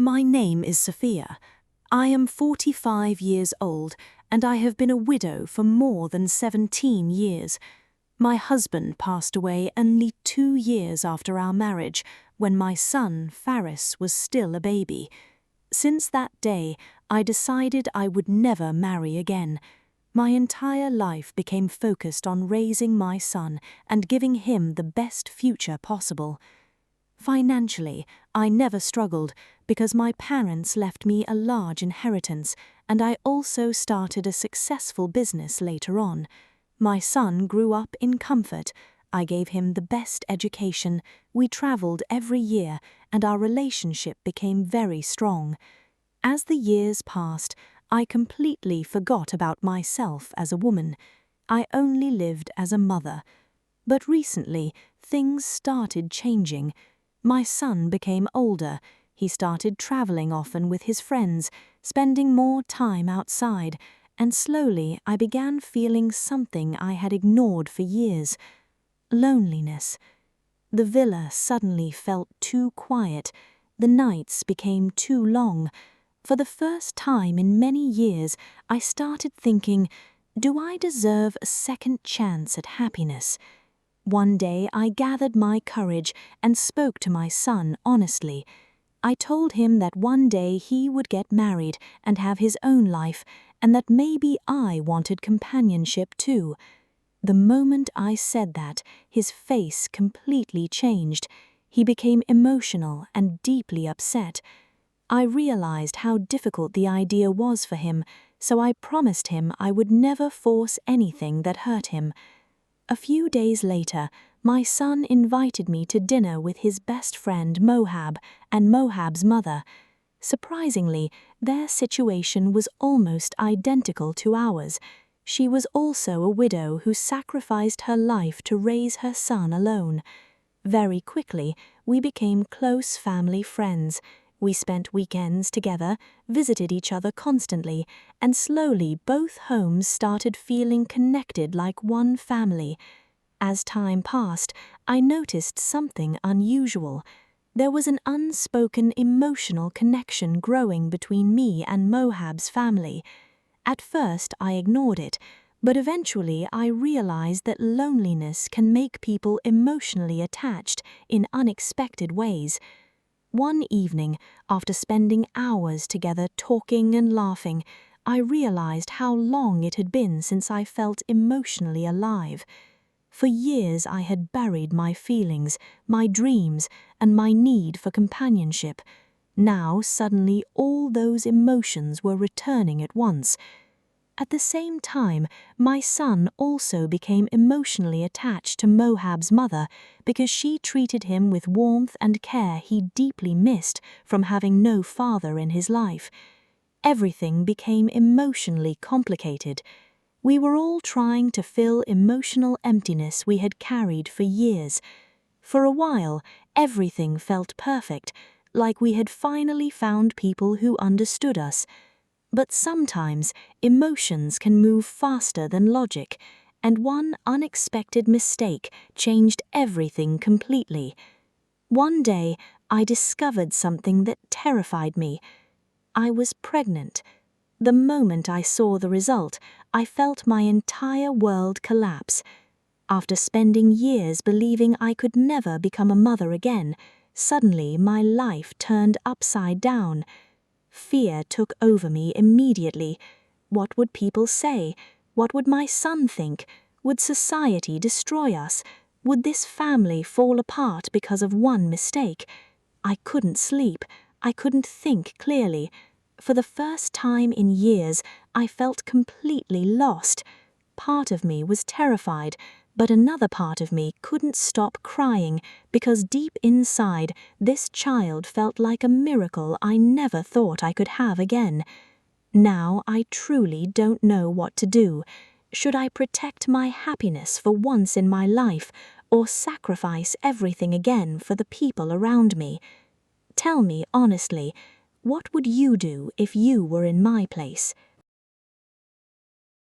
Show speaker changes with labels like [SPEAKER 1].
[SPEAKER 1] My name is Sophia. I am 45 years old and I have been a widow for more than 17 years. My husband passed away only 2 years after our marriage, when my son, Faris, was still a baby. Since that day, I decided I would never marry again. My entire life became focused on raising my son and giving him the best future possible. Financially, I never struggled because my parents left me a large inheritance, and I also started a successful business later on. My son grew up in comfort. I gave him the best education, we traveled every year, and our relationship became very strong. As the years passed, I completely forgot about myself as a woman. I only lived as a mother. But recently, things started changing. My son became older. He started traveling often with his friends, spending more time outside, and slowly I began feeling something I had ignored for years: loneliness. The villa suddenly felt too quiet. The nights became too long. For the first time in many years, I started thinking, do I deserve a second chance at happiness? One day I gathered my courage and spoke to my son honestly. I told him that one day he would get married and have his own life, and that maybe I wanted companionship too. The moment I said that, his face completely changed. He became emotional and deeply upset. I realized how difficult the idea was for him, so I promised him I would never force anything that hurt him. A few days later, my son invited me to dinner with his best friend Mohab and Mohab's mother. Surprisingly, their situation was almost identical to ours. She was also a widow who sacrificed her life to raise her son alone. Very quickly, we became close family friends. We spent weekends together, visited each other constantly, and slowly both homes started feeling connected like one family. As time passed, I noticed something unusual. There was an unspoken emotional connection growing between me and Mohab's family. At first, I ignored it, but eventually I realized that loneliness can make people emotionally attached in unexpected ways. One evening, after spending hours together talking and laughing, I realized how long it had been since I felt emotionally alive. For years I had buried my feelings, my dreams, and my need for companionship. Now suddenly all those emotions were returning at once. At the same time, my son also became emotionally attached to Mohab's mother because she treated him with warmth and care he deeply missed from having no father in his life. Everything became emotionally complicated. We were all trying to fill emotional emptiness we had carried for years. For a while, everything felt perfect, like we had finally found people who understood us. But sometimes emotions can move faster than logic, and one unexpected mistake changed everything completely. One day, I discovered something that terrified me. I was pregnant. The moment I saw the result, I felt my entire world collapse. After spending years believing I could never become a mother again, suddenly my life turned upside down. Fear took over me immediately. What would people say? What would my son think? Would society destroy us? Would this family fall apart because of one mistake? I couldn't sleep. I couldn't think clearly. For the first time in years, I felt completely lost. Part of me was terrified, but another part of me couldn't stop crying because deep inside, this child felt like a miracle I never thought I could have again. Now I truly don't know what to do. Should I protect my happiness for once in my life, or sacrifice everything again for the people around me? Tell me honestly, what would you do if you were in my place?